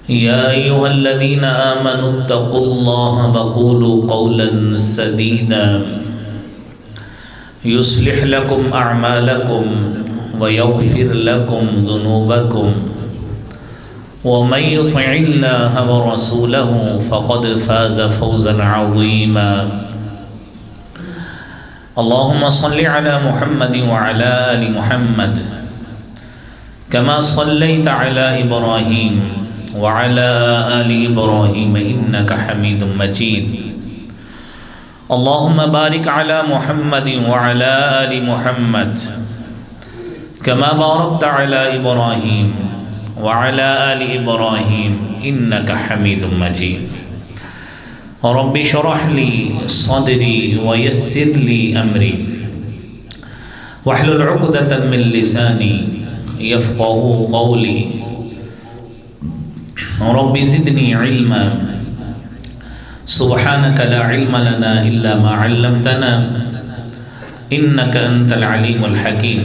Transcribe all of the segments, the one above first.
يا أيها الذين آمنوا اتقوا الله وقولوا قولا سديدا يصلح لكم أعمالكم ويغفر لكم ذنوبكم ومن يطع الله ورسوله فقد فاز فوزا عظيما. اللهم صل على محمد وعلى آل محمد كما صليت على إبراهيم وعلى آل إبراهيم إنك حميد مجيد. اللهم بارك على محمد وعلى آل محمد كما باركت على إبراهيم وعلى آل إبراهيم إنك حميد مجيد. رب اشرح لي صدري ويسر لي أمري واحلل عقدة من لساني يفقهوا قولي. رب زدني علما سبحانك لا علم لنا إلا ما علمتنا إنك أنت العليم الحكيم.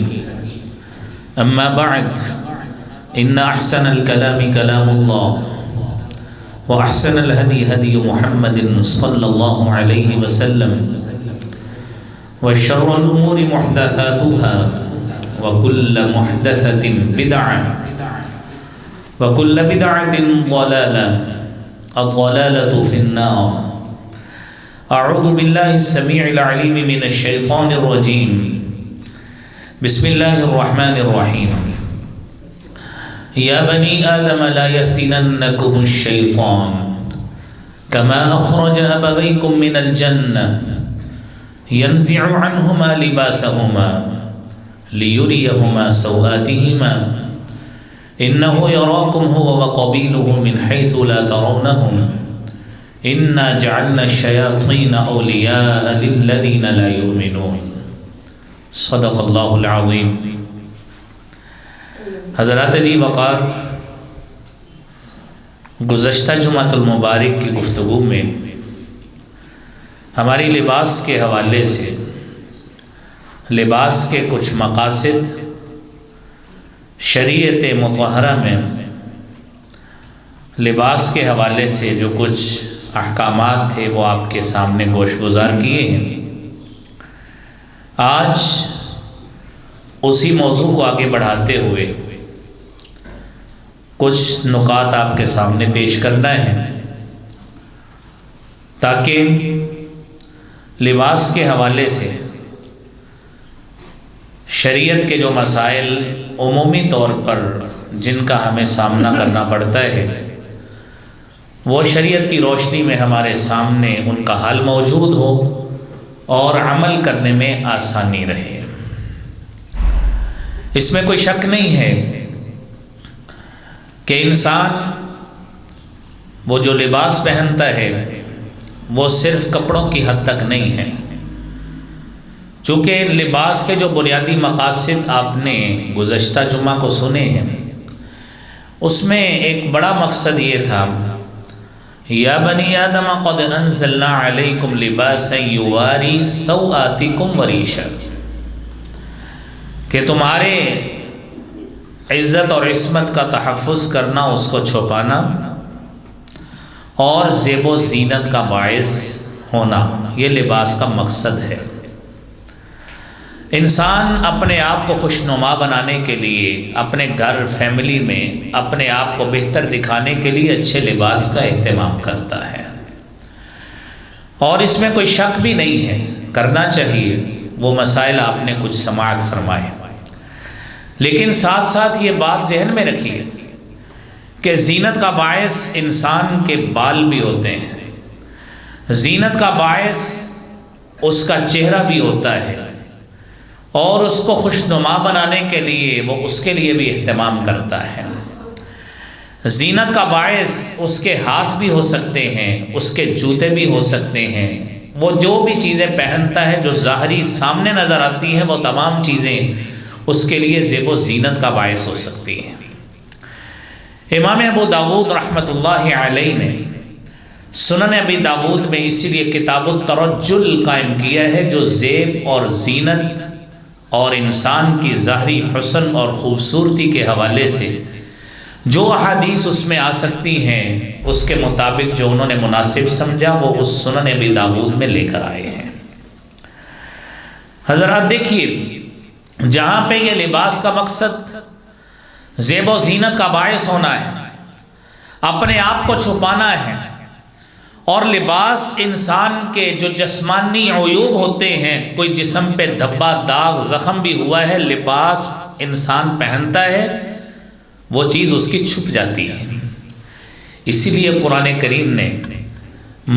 أما بعد إن أحسن الكلام كلام الله وأحسن الهدي هدي محمد صلى الله عليه وسلم وشر الأمور محدثاتها وكل محدثة بدعة وكل بدعة ضلالة الضلالة في النار. أعوذ بالله السميع العليم من الشيطان الرجيم. بسم الله الرحمن الرحيم. يا بني آدم لا يفتننكم الشيطان كما أخرج أبويكم من الجنة ينزع عنهما لباسهما ليريهما سوآتهما إنه يراكم هو وقبيله من حيث لا ترونهم إنا جعلنا الشياطين أولياء للذين لا يؤمنون. صدق اللہ العظیم. حضرات علی وقار، گزشتہ جمعۃ المبارک کی گفتگو میں ہماری لباس کے حوالے سے لباس کے کچھ مقاصد شریعت مطہرہ میں لباس کے حوالے سے جو کچھ احکامات تھے وہ آپ کے سامنے گوش گزار کیے ہیں. آج اسی موضوع کو آگے بڑھاتے ہوئے کچھ نکات آپ کے سامنے پیش کرنا ہے تاکہ لباس کے حوالے سے شریعت کے جو مسائل عمومی طور پر جن کا ہمیں سامنا کرنا پڑتا ہے وہ شریعت کی روشنی میں ہمارے سامنے ان کا حل موجود ہو اور عمل کرنے میں آسانی رہے. اس میں کوئی شک نہیں ہے کہ انسان وہ جو لباس پہنتا ہے وہ صرف کپڑوں کی حد تک نہیں ہے. چونکہ لباس کے جو بنیادی مقاصد آپ نے گزشتہ جمعہ کو سنے ہیں اس میں ایک بڑا مقصد یہ تھا یا بنی آدم قد انزلنا علیکم لباسا یواری سوآتکم وریشا، کہ تمہارے عزت اور عصمت کا تحفظ کرنا، اس کو چھپانا اور زیب و زینت کا باعث ہونا، یہ لباس کا مقصد ہے. انسان اپنے آپ کو خوشنما بنانے کے لیے، اپنے گھر فیملی میں اپنے آپ کو بہتر دکھانے کے لیے اچھے لباس کا اہتمام کرتا ہے، اور اس میں کوئی شک بھی نہیں ہے، کرنا چاہیے. وہ مسائل آپ نے کچھ سماعت فرمائے، لیکن ساتھ ساتھ یہ بات ذہن میں رکھیے کہ زینت کا باعث انسان کے بال بھی ہوتے ہیں، زینت کا باعث اس کا چہرہ بھی ہوتا ہے، اور اس کو خوشنما بنانے کے لیے وہ اس کے لیے بھی اہتمام کرتا ہے. زینت کا باعث اس کے ہاتھ بھی ہو سکتے ہیں، اس کے جوتے بھی ہو سکتے ہیں، وہ جو بھی چیزیں پہنتا ہے جو ظاہری سامنے نظر آتی ہیں وہ تمام چیزیں اس کے لیے زیب و زینت کا باعث ہو سکتی ہیں. امام ابو داود رحمۃ اللہ علیہ نے سنن ابی داود میں اسی لیے کتاب الترجل قائم کیا ہے جو زیب اور زینت اور انسان کی ظاہری حسن اور خوبصورتی کے حوالے سے جو احادیث اس میں آ سکتی ہیں اس کے مطابق جو انہوں نے مناسب سمجھا وہ اس سنن ابی داؤد میں لے کر آئے ہیں۔ حضرات دیکھیے، جہاں پہ یہ لباس کا مقصد زیب و زینت کا باعث ہونا ہے، اپنے آپ کو چھپانا ہے، اور لباس انسان کے جو جسمانی عیوب ہوتے ہیں، کوئی جسم پہ دھبا داغ زخم بھی ہوا ہے، لباس انسان پہنتا ہے وہ چیز اس کی چھپ جاتی ہے۔ اسی لیے قرآن کریم نے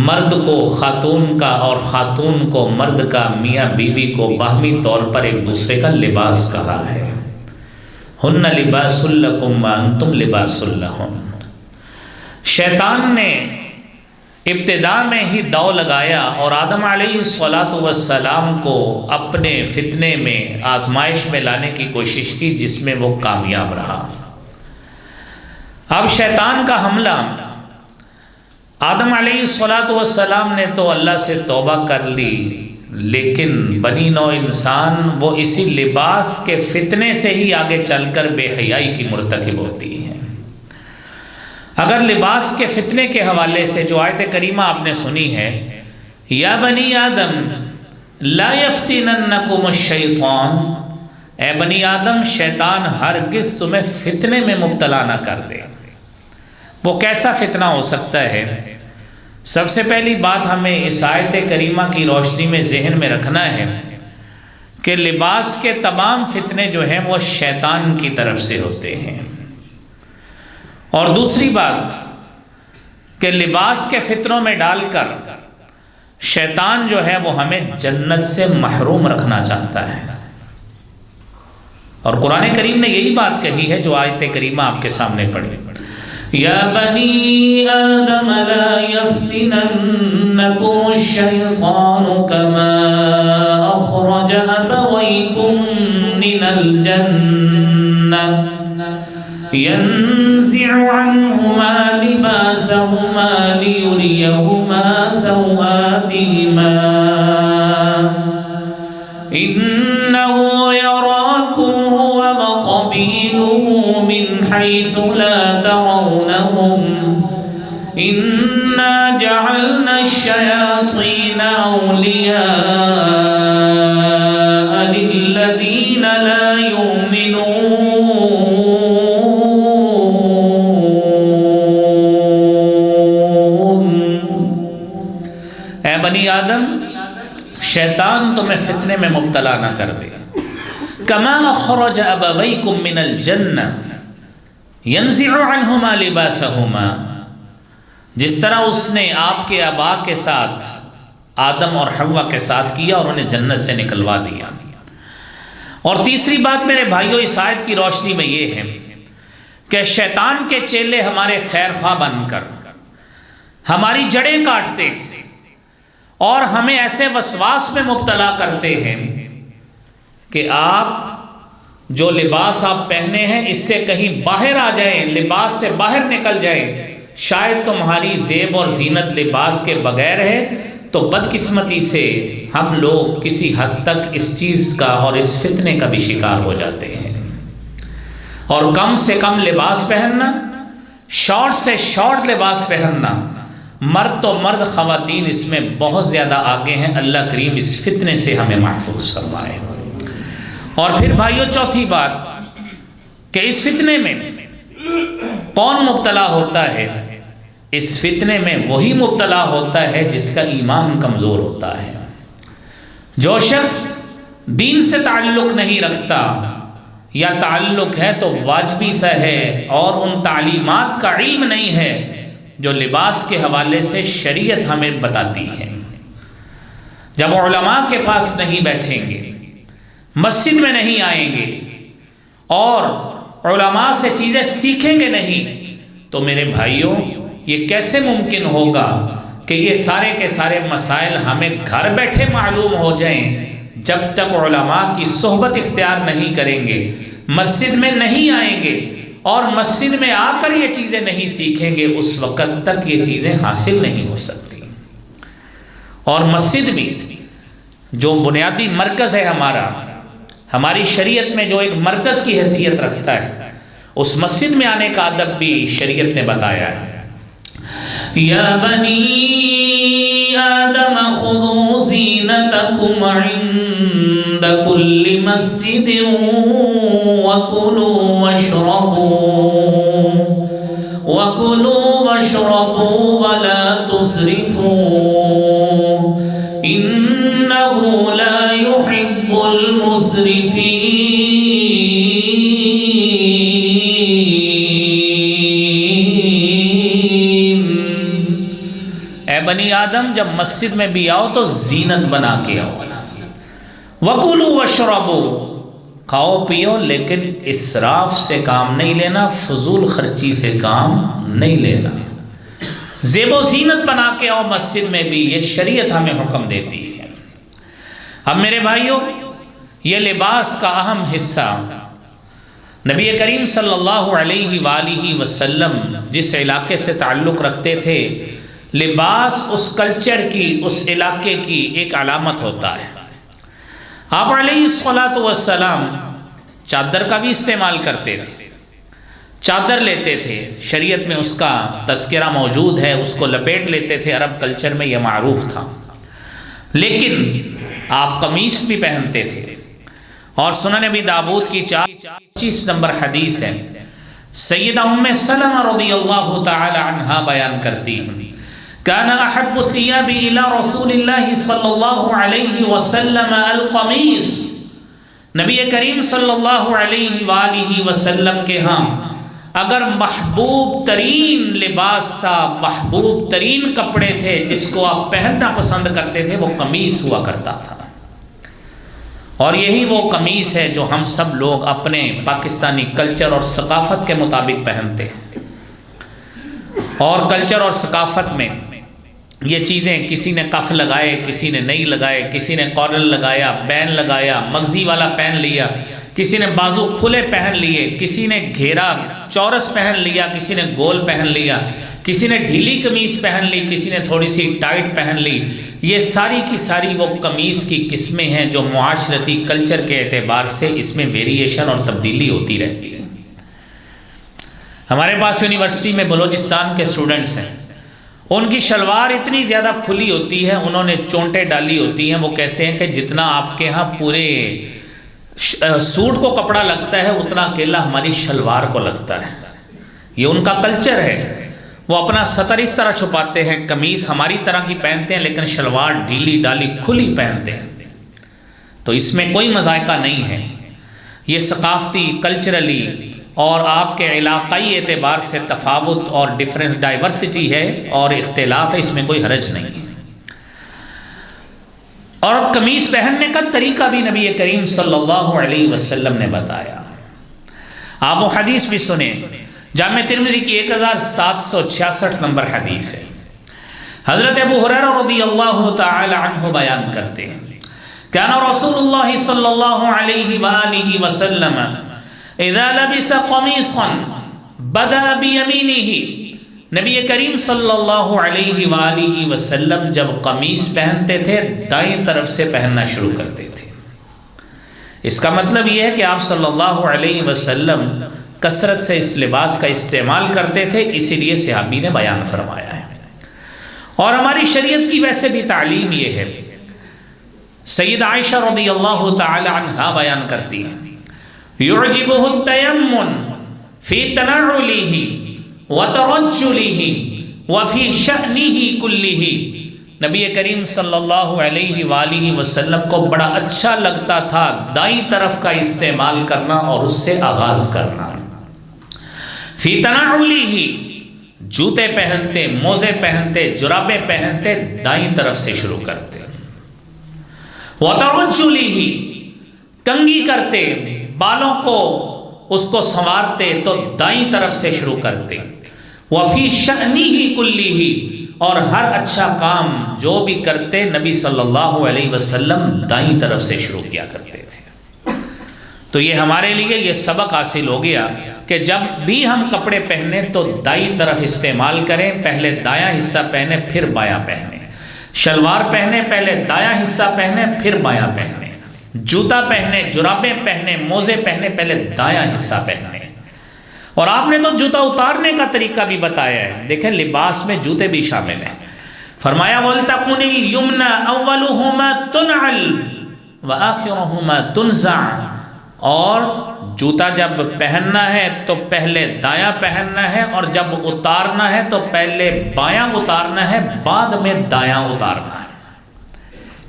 مرد کو خاتون کا اور خاتون کو مرد کا، میاں بیوی کو باہمی طور پر ایک دوسرے کا لباس کہا ہے۔ ہن لباس لکم وانتم لباس لہن۔ شیطان نے ابتدا میں ہی داؤ لگایا اور آدم علیہ السلام کو اپنے فتنے میں، آزمائش میں لانے کی کوشش کی، جس میں وہ کامیاب رہا۔ اب شیطان کا حملہ، آدم علیہ السلام نے تو اللہ سے توبہ کر لی، لیکن بنی نوع انسان وہ اسی لباس کے فتنے سے ہی آگے چل کر بے حیائی کی مرتکب ہوتی ہے۔ اگر لباس کے فتنے کے حوالے سے جو آیت کریمہ آپ نے سنی ہے، یا بنی آدم لا یفتننکم الشیطان، اے بنی آدم شیطان ہرگز تمہیں فتنے میں مبتلا نہ کر دے۔ وہ کیسا فتنہ ہو سکتا ہے؟ سب سے پہلی بات ہمیں اس آیت کریمہ کی روشنی میں ذہن میں رکھنا ہے کہ لباس کے تمام فتنے جو ہیں وہ شیطان کی طرف سے ہوتے ہیں، اور دوسری بات کہ لباس کے فتنوں میں ڈال کر شیطان جو ہے وہ ہمیں جنت سے محروم رکھنا چاہتا ہے، اور قرآن کریم نے یہی بات کہی ہے جو آیت کریمہ آپ کے سامنے پڑھی، یا بنی آدم لا یفتننکم الشیطان کما اخرج ابویکم من الجنہ ينزع عنهما لباسهما ليريهما سوآتهما إنه يراكم هو وقبيله من حيث لا ترونهم إنا جعلنا الشياطين أولياء للذين لا يؤمنون۔ بنی آدم شیطان تمہیں فتنے میں مبتلا نہ کر دے، کما اخرج ابویکم من الجنہ ینزع عنہما لباسہما، جس طرح اس نے آپ کے آبا کے ساتھ آدم اور حوا کے ساتھ کیا اور انہیں جنت سے نکلوا دیا۔ اور تیسری بات میرے بھائیوں اس آیت کی روشنی میں یہ ہے کہ شیطان کے چیلے ہمارے خیر خواہ بن کر ہماری جڑیں کاٹتے ہیں اور ہمیں ایسے وسواس میں مبتلا کرتے ہیں کہ آپ جو لباس آپ پہنے ہیں اس سے کہیں باہر آ جائیں، لباس سے باہر نکل جائیں، شاید تمہاری زیب اور زینت لباس کے بغیر ہے، تو بدقسمتی سے ہم لوگ کسی حد تک اس چیز کا اور اس فتنے کا بھی شکار ہو جاتے ہیں۔ اور کم سے کم لباس پہننا، شارٹ سے شارٹ لباس پہننا، مرد تو مرد، خواتین اس میں بہت زیادہ آگے ہیں۔ اللہ کریم اس فتنے سے ہمیں محفوظ فرمائے۔ اور پھر بھائیو چوتھی بات کہ اس فتنے میں کون مبتلا ہوتا ہے؟ اس فتنے میں وہی مبتلا ہوتا ہے جس کا ایمان کمزور ہوتا ہے۔ جو شخص دین سے تعلق نہیں رکھتا یا تعلق ہے تو واجبی سا ہے اور ان تعلیمات کا علم نہیں ہے جو لباس کے حوالے سے شریعت ہمیں بتاتی ہے۔ جب علماء کے پاس نہیں بیٹھیں گے، مسجد میں نہیں آئیں گے اور علماء سے چیزیں سیکھیں گے نہیں، تو میرے بھائیوں یہ کیسے ممکن ہوگا کہ یہ سارے کے سارے مسائل ہمیں گھر بیٹھے معلوم ہو جائیں؟ جب تک علماء کی صحبت اختیار نہیں کریں گے، مسجد میں نہیں آئیں گے اور مسجد میں آ کر یہ چیزیں نہیں سیکھیں گے، اس وقت تک یہ چیزیں حاصل نہیں ہو سکتی۔ اور مسجد بھی جو بنیادی مرکز ہے ہماری شریعت میں جو ایک مرکز کی حیثیت رکھتا ہے، اس مسجد میں آنے کا ادب بھی شریعت نے بتایا ہے۔ یا بنی آدم خذوا زینتکم عند کل مسجد وَكُلُوا وَاشْرَبُوا وَلَا تُسْرِفُوا إِنَّهُ لَا يُحِبُّ الْمُسْرِفِينَ۔ اے بنی آدم جب مسجد میں بھی آؤ تو زینت بنا کے آؤ۔ وَكُلُوا وَاشْرَبُوا، کھاؤ پیو لیکن اسراف سے کام نہیں لینا، فضول خرچی سے کام نہیں لینا۔ زیب و زینت بنا کے آؤ مسجد میں بھی، یہ شریعت ہمیں حکم دیتی ہے۔ اب میرے بھائیوں، یہ لباس کا اہم حصہ نبی کریم صلی اللہ علیہ وآلہ وسلم جس علاقے سے تعلق رکھتے تھے، لباس اس کلچر کی، اس علاقے کی ایک علامت ہوتا ہے۔ آپ علیہ السلام چادر کا بھی استعمال کرتے تھے، چادر لیتے تھے، شریعت میں اس کا تذکرہ موجود ہے، اس کو لپیٹ لیتے تھے، عرب کلچر میں یہ معروف تھا۔ لیکن آپ قمیص بھی پہنتے تھے، اور سنن ابی داؤد کی 25 نمبر حدیث ہے، سیدہ ام سلمہ رضی اللہ تعالی عنہا بیان کرتی ہیں، كان احب الثياب الى رسول الله صلی اللہ علیہ وسلم القمیص، نبی کریم صلی اللہ علیہ وآلہ وسلم کے ہاں اگر محبوب ترین لباس تھا، محبوب ترین کپڑے تھے جس کو آپ پہننا پسند کرتے تھے، وہ قمیص ہوا کرتا تھا۔ اور یہی وہ قمیص ہے جو ہم سب لوگ اپنے پاکستانی کلچر اور ثقافت کے مطابق پہنتے ہیں۔ اور کلچر اور ثقافت میں یہ چیزیں، کسی نے کف لگائے، کسی نے نہیں لگائے، کسی نے کالر لگایا، بین لگایا، مغزی والا پہن لیا، کسی نے بازو کھلے پہن لیے، کسی نے گھیرا چورس پہن لیا، کسی نے گول پہن لیا، کسی نے ڈھیلی قمیص پہن لی، کسی نے تھوڑی سی ٹائٹ پہن لی۔ یہ ساری کی ساری وہ قمیص کی قسمیں ہیں جو معاشرتی کلچر کے اعتبار سے اس میں ویریشن اور تبدیلی ہوتی رہتی ہے۔ ہمارے پاس یونیورسٹی میں بلوچستان کے اسٹوڈنٹس ہیں، ان کی شلوار اتنی زیادہ کھلی ہوتی ہے، انہوں نے چونٹیں ڈالی ہوتی ہیں، وہ کہتے ہیں کہ جتنا آپ کے ہاں پورے سوٹ کو کپڑا لگتا ہے اتنا اکیلا ہماری شلوار کو لگتا ہے۔ یہ ان کا کلچر ہے، وہ اپنا سطر اس طرح چھپاتے ہیں، قمیص ہماری طرح کی پہنتے ہیں لیکن شلوار ڈھیلی ڈالی کھلی پہنتے ہیں۔ تو اس میں کوئی مذائقہ نہیں ہے، یہ ثقافتی، کلچرلی اور آپ کے علاقائی اعتبار سے تفاوت اور ڈائیورسٹی ہے اور اختلاف ہے، اس میں کوئی حرج نہیں ہے۔ اور قمیص پہننے کا طریقہ بھی نبی کریم صلی اللہ علیہ وسلم نے بتایا۔ آپ وہ حدیث بھی سنیں، جامع ترمذی کی 1766 نمبر حدیث ہے، حضرت ابو ہریرہ رضی اللہ تعالی عنہ بیان کرتے ہیں، کان رسول اللہ صلی اللہ علیہ وآلہ وسلم اذا لبس قمیصا بدا بیمینہ، نبی کریم صلی اللہ علیہ وآلہ وسلم جب قمیص پہنتے تھے دائیں طرف سے پہننا شروع کرتے تھے۔ اس کا مطلب یہ ہے کہ آپ صلی اللہ علیہ وسلم کثرت سے اس لباس کا استعمال کرتے تھے، اسی لیے صحابی نے بیان فرمایا ہے۔ اور ہماری شریعت کی ویسے بھی تعلیم یہ ہے، سیدہ عائشہ رضی اللہ تعالی عنہا بیان کرتی ہیں، یعجبہ التیمن فی تنعلہ وترجلہ وفی شأنہ کلہ، نبی کریم صلی اللہ علیہ وآلہ وسلم کو بڑا اچھا لگتا تھا دائیں طرف کا استعمال کرنا اور اس سے آغاز کرنا۔ فی تنعلہ، جوتے پہنتے، موزے پہنتے، جرابیں پہنتے دائیں طرف سے شروع کرتے۔ وترجلہ، کنگھی کرتے، بالوں کو اس کو سنوارتے تو دائیں طرف سے شروع کرتے۔ وفی شأنہ کلہ، اور ہر اچھا کام جو بھی کرتے نبی صلی اللہ علیہ وسلم دائیں طرف سے شروع کیا کرتے تھے۔ تو یہ ہمارے لیے یہ سبق حاصل ہو گیا کہ جب بھی ہم کپڑے پہنے تو دائیں طرف استعمال کریں، پہلے دایاں حصہ پہنے پھر بایاں پہنے، شلوار پہنے پہلے دایاں حصہ پہنے پھر بایاں پہنے، جوتا پہنے، جرابیں پہنے، موزے پہنے پہلے دایاں حصہ پہنے۔ اور آپ نے تو جوتا اتارنے کا طریقہ بھی بتایا ہے، دیکھیں لباس میں جوتے بھی شامل ہیں۔ فرمایا وَلْتَكُنِ الْيُمْنَى أَوَّلُهُمَا تُنْعَلْ وَآخِرُهُمَا تُنْزَعْ، اور جوتا جب پہننا ہے تو پہلے دایاں پہننا ہے، اور جب اتارنا ہے تو پہلے بایاں اتارنا ہے، بعد میں دایاں اتارنا ہے۔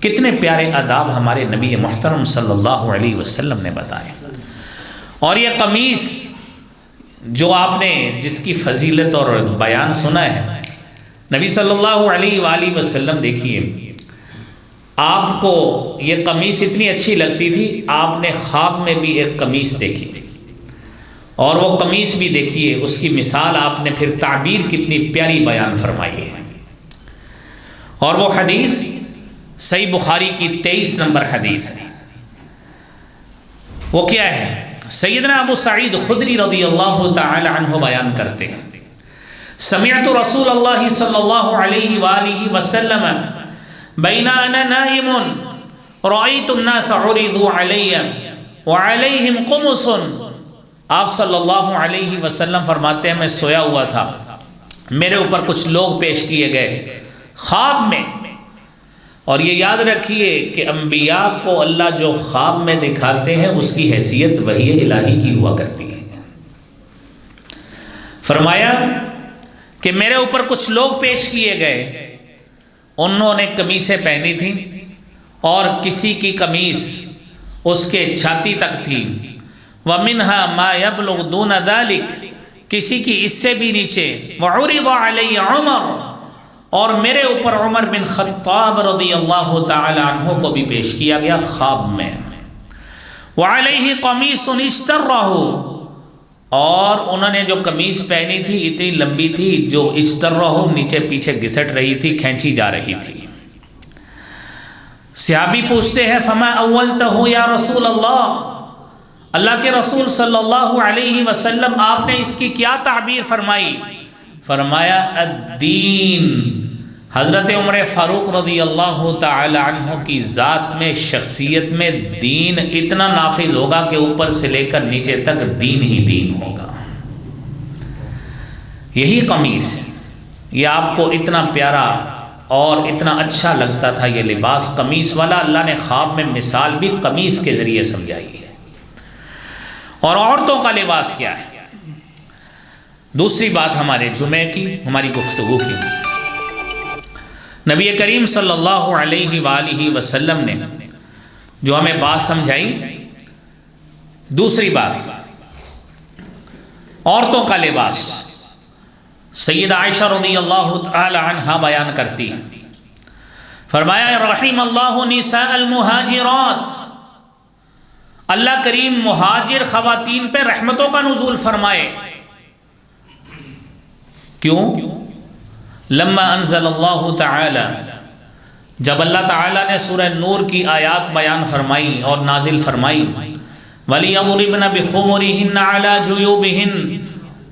کتنے پیارے آداب ہمارے نبی محترم صلی اللہ علیہ وسلم نے بتائے۔ اور یہ قمیص جو آپ نے جس کی فضیلت اور بیان سنا ہے، نبی صلی اللہ علیہ وآلہ وسلم دیکھیے، آپ کو یہ قمیص اتنی اچھی لگتی تھی، آپ نے خواب میں بھی ایک قمیص دیکھی تھی، اور وہ قمیص بھی دیکھیے اس کی مثال آپ نے پھر تعبیر کتنی پیاری بیان فرمائی ہے۔ اور وہ حدیث صحیح بخاری کی 23 نمبر حدیث ہے۔ وہ کیا ہے؟ سیدنا ابو سعید خدری رضی اللہ تعالی عنہ بیان کرتے ہیں، سمعت رسول اللہ صلی اللہ علیہ وآلہ وسلم بین انا نائم رأیت الناس عرضوا علی وعلیہم قمص۔ آپ صلی اللہ علیہ وسلم فرماتے ہیں میں سویا ہوا تھا، میرے اوپر کچھ لوگ پیش کیے گئے خواب میں، اور یہ یاد رکھیے کہ انبیاء کو اللہ جو خواب میں دکھاتے ہیں اس کی حیثیت وحی الہی کی ہوا کرتی ہے۔ فرمایا کہ میرے اوپر کچھ لوگ پیش کیے گئے، انہوں نے قمیصیں پہنی تھیں، اور کسی کی قمیص اس کے چھاتی تک تھی، وَمِنْهَا مَا يَبْلُغْ دُونَ ذَلِكَ، کسی کی اس سے بھی نیچے، وَعُرِضَ عَلَيَّ عُمَرُ، اور میرے اوپر عمر بن خطاب رضی اللہ تعالی عنہ کو بھی پیش کیا گیا خواب میں، وعلیہ قمیص اشترہ، اور انہوں نے جو قمیص پہنی تھی اتنی لمبی تھی جو اشترہ نیچے پیچھے گھسٹ رہی تھی، کھینچی جا رہی تھی۔ صحابی پوچھتے ہیں فما اولتہ یا رسول اللہ کے رسول صلی اللہ علیہ وسلم آپ نے اس کی کیا تعبیر فرمائی؟ فرمایا الدین، حضرت عمر فاروق رضی اللہ تعالی عنہ کی ذات میں، شخصیت میں دین اتنا نافذ ہوگا کہ اوپر سے لے کر نیچے تک دین ہی دین ہوگا۔ یہی قمیص ہے، یہ آپ کو اتنا پیارا اور اتنا اچھا لگتا تھا یہ لباس قمیص والا، اللہ نے خواب میں مثال بھی قمیص کے ذریعے سمجھائی ہے۔ اور عورتوں کا لباس کیا ہے؟ دوسری بات ہمارے جمعے کی، ہماری گفتگو کی، نبی کریم صلی اللہ علیہ وآلہ وسلم نے جو ہمیں بات سمجھائی، دوسری بات عورتوں کا لباس، سیدہ عائشہ رضی اللہ تعالی عنہا بیان کرتی ہے، فرمایا رحم اللہ نساء المہاجرات، اللہ کریم مہاجر خواتین پہ رحمتوں کا نزول فرمائے۔ کیوں؟ لما انزل اللہ تعالی، جب اللہ تعالی نے سورہ نور کی آیات بیان فرمائی اور نازل فرمائی، وَلِيَضْرِبْنَ بِخُمُرِهِنَّ عَلَى جُيُوبِهِنَّ،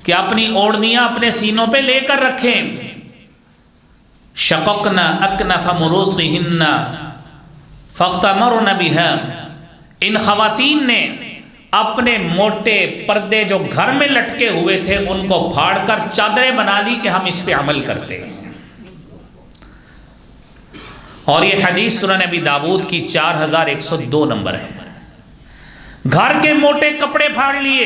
کہ اپنی اوڑھنیاں اپنے سینوں پہ لے کر رکھیں، شَقَقْنَ أَكْنَفَ مُرُوطِهِنَّ فَاغْتَمَرْنَ بِهَا، ان خواتین نے اپنے موٹے پردے جو گھر میں لٹکے ہوئے تھے ان کو پھاڑ کر چادریں بنا لی کہ ہم اس پہ عمل کرتے ہیں۔ اور یہ حدیث سنن ابی داود کی 4102 نمبر ہے۔ گھر کے موٹے کپڑے پھاڑ لیے،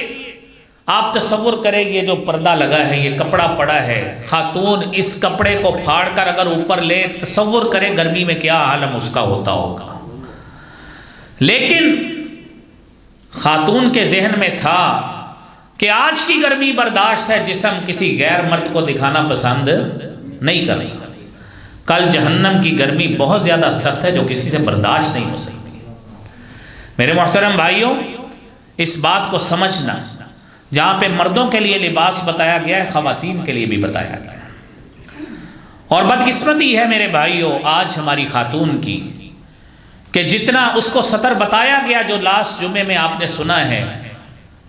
آپ تصور کریں یہ جو پردہ لگا ہے، یہ کپڑا پڑا ہے، خاتون اس کپڑے کو پھاڑ کر اگر اوپر لے، تصور کریں گرمی میں کیا عالم اس کا ہوتا ہوگا۔ لیکن خاتون کے ذہن میں تھا کہ آج کی گرمی برداشت ہے، جسم کسی غیر مرد کو دکھانا پسند نہیں کریں، کل جہنم کی گرمی بہت زیادہ سخت ہے جو کسی سے برداشت نہیں ہو سکتی۔ میرے محترم بھائیوں، اس بات کو سمجھنا، جہاں پہ مردوں کے لیے لباس بتایا گیا ہے، خواتین کے لیے بھی بتایا گیا ہے۔ اور بدقسمتی ہے میرے بھائیوں آج ہماری خاتون کی کہ جتنا اس کو سطر بتایا گیا جو لاسٹ جمعے میں آپ نے سنا ہے،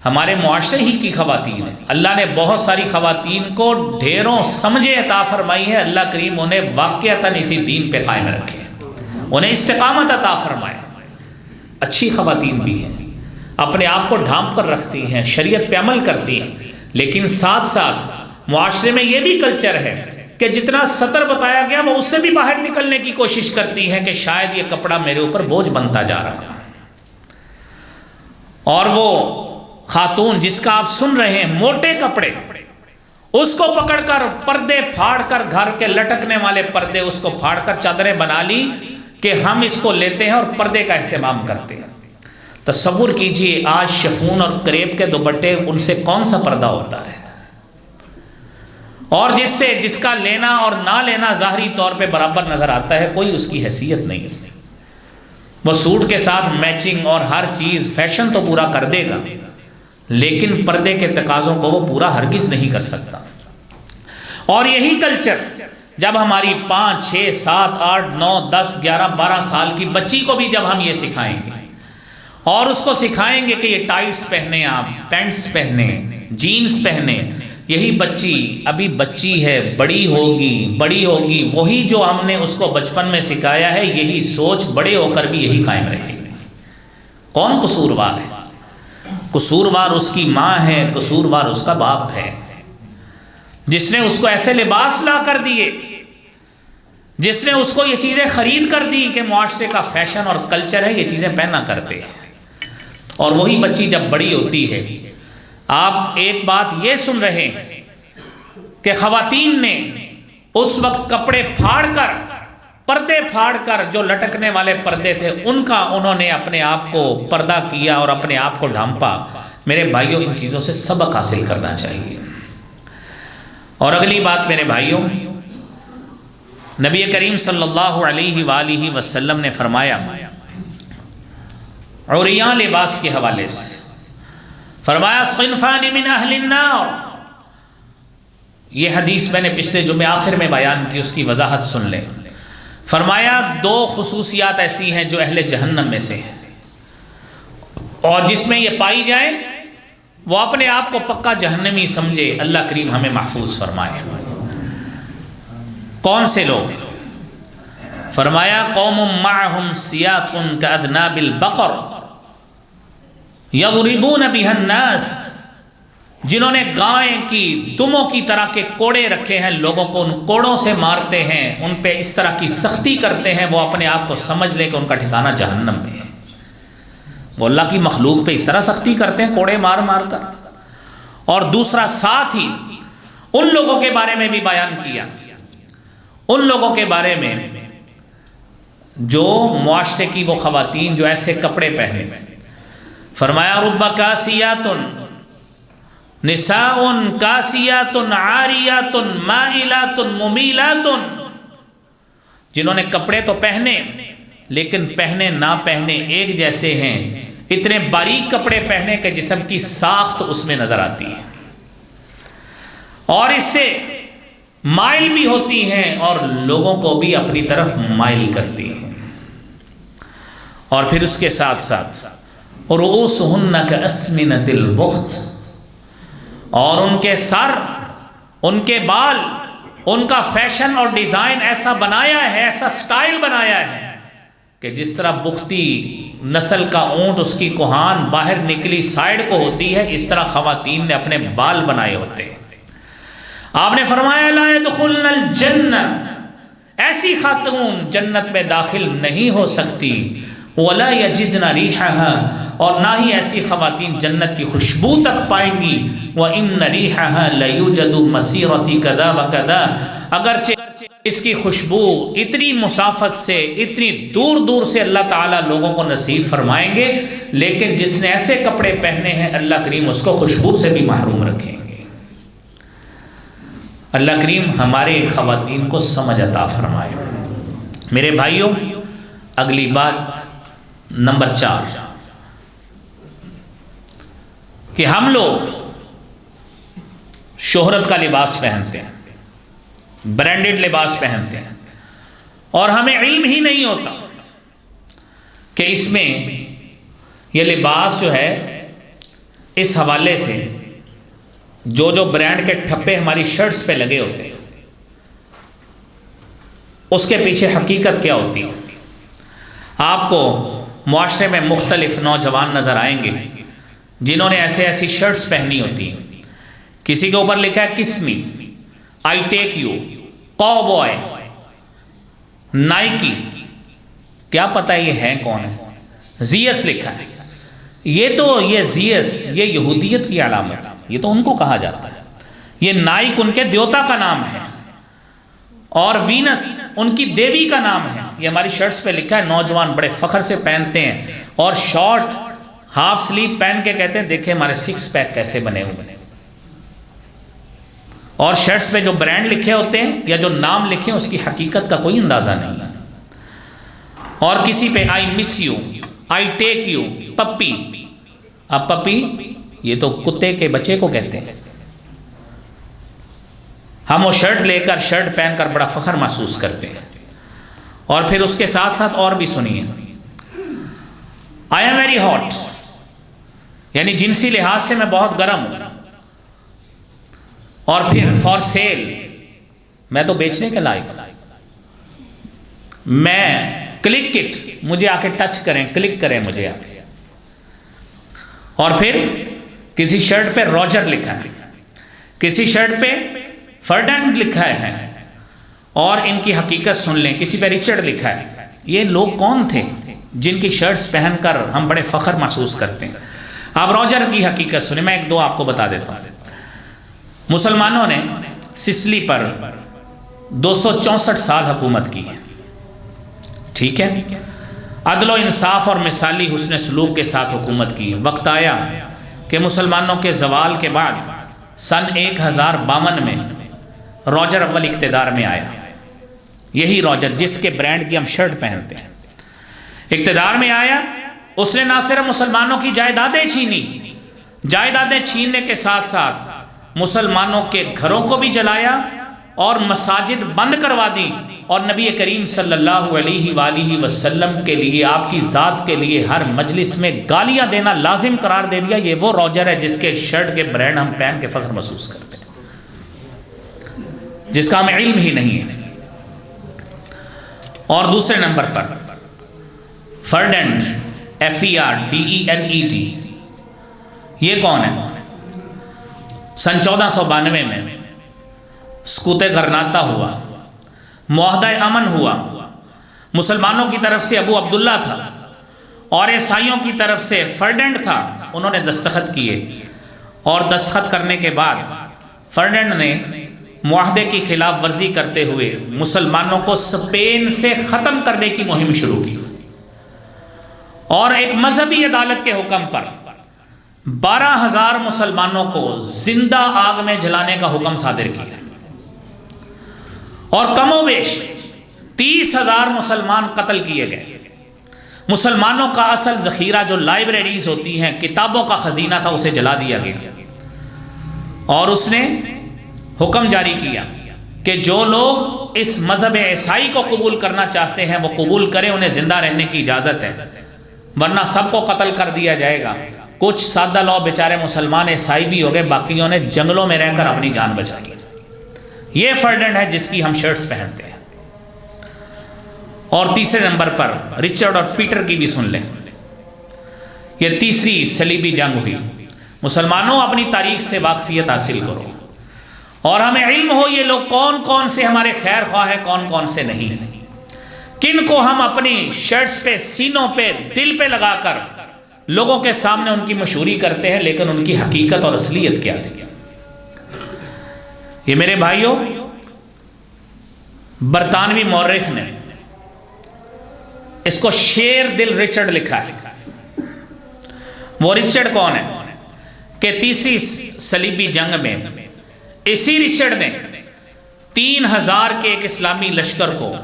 ہمارے معاشرے ہی کی خواتین ہیں۔ اللہ نے بہت ساری خواتین کو ڈھیروں سمجھے عطا فرمائی ہے، اللہ کریم انہیں واقعتاً اسی دین پہ قائم رکھے، انہیں استقامت عطا فرمائے۔ اچھی خواتین بھی ہیں، اپنے آپ کو ڈھانپ کر رکھتی ہیں، شریعت پہ عمل کرتی ہیں، لیکن ساتھ ساتھ معاشرے میں یہ بھی کلچر ہے کہ جتنا سطر بتایا گیا وہ اس سے بھی باہر نکلنے کی کوشش کرتی ہے کہ شاید یہ کپڑا میرے اوپر بوجھ بنتا جا رہا ہے. اور وہ خاتون جس کا آپ سن رہے ہیں موٹے کپڑے، اس کو پکڑ کر پردے پھاڑ کر، گھر کے لٹکنے والے پردے اس کو پھاڑ کر چادریں بنا لی کہ ہم اس کو لیتے ہیں اور پردے کا اہتمام کرتے ہیں. تصور کیجئے آج شفون اور کریپ کے دوپٹے، ان سے کون سا پردہ ہوتا ہے؟ اور جس کا لینا اور نہ لینا ظاہری طور پہ برابر نظر آتا ہے، کوئی اس کی حیثیت نہیں ہے. وہ سوٹ کے ساتھ میچنگ اور ہر چیز فیشن تو پورا کر دے گا، لیکن پردے کے تقاضوں کو وہ پورا ہرگز نہیں کر سکتا. اور یہی کلچر جب ہماری 5 6 7 8 9 10 11 12 سال کی بچی کو بھی جب ہم یہ سکھائیں گے اور اس کو سکھائیں گے کہ یہ ٹائٹس پہنے، آپ پینٹس پہنے، جینز پہنے، یہی بچی ابھی بچی ہے، بڑی ہوگی، وہی جو ہم نے اس کو بچپن میں سکھایا ہے یہی سوچ بڑے ہو کر بھی یہی قائم رہے گی. کون قصوروار ہے؟ قصوروار اس کی ماں ہے، قصوروار اس کا باپ ہے، جس نے اس کو ایسے لباس لا کر دیے، جس نے اس کو یہ چیزیں خرید کر دی کہ معاشرے کا فیشن اور کلچر ہے یہ چیزیں پہننا کرتے ہیں. اور وہی بچی جب بڑی ہوتی ہے، آپ ایک بات یہ سن رہے ہیں کہ خواتین نے اس وقت کپڑے پھاڑ کر، پردے پھاڑ کر، جو لٹکنے والے پردے تھے انہوں نے اپنے آپ کو پردہ کیا اور اپنے آپ کو ڈھانپا. میرے بھائیوں، ان چیزوں سے سبق حاصل کرنا چاہیے. اور اگلی بات میرے بھائیوں، نبی کریم صلی اللہ علیہ وآلہ وسلم نے فرمایا عریاں لباس کے حوالے سے، فرمایا صنفان من اہل النار. یہ حدیث میں نے پچھلے جمعے آخر میں بیان کی، اس کی وضاحت سن لیں. فرمایا 2 خصوصیات ایسی ہیں جو اہل جہنم میں سے ہیں، اور جس میں یہ پائی جائے وہ اپنے آپ کو پکا جہنمی سمجھے. اللہ کریم ہمیں محفوظ فرمائے. کون سے لوگ؟ فرمایا قوم معہم سیاط کاذناب البقر یضربون بها الناس، جنہوں نے گائے کی دموں کی طرح کے کوڑے رکھے ہیں، لوگوں کو ان کوڑوں سے مارتے ہیں، ان پہ اس طرح کی سختی کرتے ہیں وہ اپنے آپ کو سمجھ لے کہ ان کا ٹھکانہ جہنم میں ہے. وہ اللہ کی مخلوق پہ اس طرح سختی کرتے ہیں کوڑے مار مار کر. اور دوسرا ساتھ ہی ان لوگوں کے بارے میں بھی بیان کیا، ان لوگوں کے بارے میں جو معاشرے کی وہ خواتین جو ایسے کپڑے پہنے. فرمایا رب کاسیات نساء کاسیات عاریات مائلات ممیلات، جنہوں نے کپڑے تو پہنے لیکن پہنے نہ پہنے ایک جیسے ہیں. اتنے باریک کپڑے پہنے کہ جسم کی ساخت اس میں نظر آتی ہے، اور اس سے مائل بھی ہوتی ہیں اور لوگوں کو بھی اپنی طرف مائل کرتی ہیں. اور پھر اس کے ساتھ ساتھ رؤوسہن کاسمنۃ البخت، اور ان کے سر، ان کے بال، ان کا فیشن اور ڈیزائن ایسا بنایا ہے، ایسا سٹائل بنایا ہے کہ جس طرح بختی نسل کا اونٹ اس کی کوہان باہر نکلی سائیڈ کو ہوتی ہے، اس طرح خواتین نے اپنے بال بنائے ہوتے ہیں. آپ نے فرمایا لا يدخلن الجنہ، ایسی خاتون جنت میں داخل نہیں ہو سکتی. ولا یجدن ریحها، اور نہ ہی ایسی خواتین جنت کی خوشبو تک پائیں گی. وَإِنَّ رِيحَهَا لَيُوجَدُ مَسِيرَةِ كَذَا وَكَذَا، اگرچہ اس کی خوشبو اتنی مسافت سے، اتنی دور دور سے اللہ تعالیٰ لوگوں کو نصیب فرمائیں گے، لیکن جس نے ایسے کپڑے پہنے ہیں اللہ کریم اس کو خوشبو سے بھی محروم رکھیں گے. اللہ کریم ہمارے خواتین کو سمجھ عطا فرمائے. میرے بھائیوں، اگلی بات نمبر 4 کہ ہم لوگ شہرت کا لباس پہنتے ہیں، برانڈڈ لباس پہنتے ہیں، اور ہمیں علم ہی نہیں ہوتا کہ اس میں یہ لباس جو ہے اس حوالے سے جو برانڈ کے ٹھپے ہماری شرٹس پہ لگے ہوتے ہیں اس کے پیچھے حقیقت کیا ہوتی ہے. آپ کو معاشرے میں مختلف نوجوان نظر آئیں گے جنہوں نے ایسی شرٹس پہنی ہوتی ہیں کسی کے اوپر لکھا ہے کس می، آئی ٹیک یو، کو بوائے، نائکی، کیا پتہ یہ ہے کون ہے، زیس لکھا ہے۔ یہ زیس یہ یہودیت کی علامت ہے، یہ تو ان کو کہا جاتا ہے۔ یہ نائک ان کے دیوتا کا نام ہے، اور وینس ان کی دیوی کا نام ہے۔ یہ ہماری شرٹس پہ لکھا ہے، نوجوان بڑے فخر سے پہنتے ہیں، اور شارٹ ہاف سلیو پہن کے کہتے ہیں دیکھیں ہمارے سکس پیک کیسے بنے ہوئے ہیں۔ اور شرٹس پہ جو برانڈ لکھے ہوتے ہیں یا جو نام لکھے ہیں اس کی حقیقت کا کوئی اندازہ نہیں ہے۔ اور کسی پہ آئی miss you, I take you, پپی۔ اب پپی یہ تو کتے کے بچے کو کہتے ہیں۔ ہم وہ شرٹ لے کر، شرٹ پہن کر بڑا فخر محسوس کرتے ہیں۔ اور پھر اس کے ساتھ ساتھ اور بھی سنیے، آئی ایم ویری ہاٹ، یعنی جنسی لحاظ سے میں بہت گرم ہوں۔ اور پھر فار سیل، میں تو بیچنے کے لائق، میں کلک اٹ، مجھے آ کے ٹچ کریں، کلک کریں مجھے آ کے۔ اور پھر کسی شرٹ پہ روجر لکھا ہے، کسی شرٹ پہ فرڈینڈ لکھا ہے، اور ان کی حقیقت سن لیں، کسی پہ ریچرڈ لکھا ہے۔ یہ لوگ کون تھے جن کی شرٹس پہن کر ہم بڑے فخر محسوس کرتے ہیں؟ آپ روجر کی حقیقت سنیں، میں ایک دو آپ کو بتا دیتا ہوں۔ مسلمانوں نے سسلی پر 264 سال حکومت کی ہے، ٹھیک ہے، عدل و انصاف اور مثالی حسن سلوک کے ساتھ حکومت کی۔ وقت آیا کہ مسلمانوں کے زوال کے بعد سن 1052 میں روجر اول اقتدار میں آیا، یہی روجر جس کے برانڈ کی ہم شرٹ پہنتے ہیں، اقتدار میں آیا۔ اس نے نہ صرف مسلمانوں کی جائیدادیں چھینی، جائیدادیں چھیننے کے ساتھ ساتھ مسلمانوں کے گھروں کو بھی جلایا اور مساجد بند کروا دی، اور نبی کریم صلی اللہ علیہ وآلہ وسلم کے لیے، آپ کی ذات کے لیے ہر مجلس میں گالیاں دینا لازم قرار دے دیا۔ یہ وہ روجر ہے جس کے شرٹ کے برانڈ ہم پہن کے فخر محسوس کرتے ہیں، جس کا ہمیں علم ہی نہیں ہے۔ اور دوسرے نمبر پر فرڈینڈ، FERDENED، یہ کون ہے؟ سن 1492 میں سقوط غرناطہ ہوا، معاہدہ امن ہوا۔ مسلمانوں کی طرف سے ابو عبداللہ تھا اور عیسائیوں کی طرف سے فرڈینڈ تھا۔ انہوں نے دستخط کیے، اور دستخط کرنے کے بعد فرڈینڈ نے معاہدے کی خلاف ورزی کرتے ہوئے مسلمانوں کو اسپین سے ختم کرنے کی مہم شروع کی، اور ایک مذہبی عدالت کے حکم پر 12,000 مسلمانوں کو زندہ آگ میں جلانے کا حکم صادر کیا، اور کم و بیش 30,000 مسلمان قتل کیے گئے۔ مسلمانوں کا اصل ذخیرہ جو لائبریریز ہوتی ہیں، کتابوں کا خزینہ تھا، اسے جلا دیا گیا، اور اس نے حکم جاری کیا کہ جو لوگ اس مذہب عیسائی کو قبول کرنا چاہتے ہیں وہ قبول کریں، انہیں زندہ رہنے کی اجازت ہے، ورنہ سب کو قتل کر دیا جائے گا۔ کچھ سادہ لو بیچارے مسلمان عیسائی بھی ہو گئے، باقیوں نے جنگلوں میں رہ کر اپنی جان بچائی۔ یہ فرڈینڈ ہے جس کی ہم شرٹس پہنتے ہیں۔ اور تیسرے نمبر پر رچرڈ اور پیٹر کی بھی سن لیں۔ یہ تیسری صلیبی جنگ ہوئی۔ مسلمانوں اپنی تاریخ سے واقفیت حاصل کرو، اور ہمیں علم ہو یہ لوگ کون کون سے ہمارے خیر خواہ ہیں، کون کون سے نہیں، کن کو ہم اپنی شرٹس پہ، سینوں پہ، دل پہ لگا کر لوگوں کے سامنے ان کی مشہوری کرتے ہیں، لیکن ان کی حقیقت اور اصلیت کیا تھی۔ یہ میرے بھائیوں، برطانوی مورخ نے اس کو شیر دل رچرڈ لکھا ہے۔ وہ رچرڈ کون ہے کہ تیسری صلیبی جنگ میں اسی رچرڈ نے 3,000 کے ایک اسلامی لشکر کو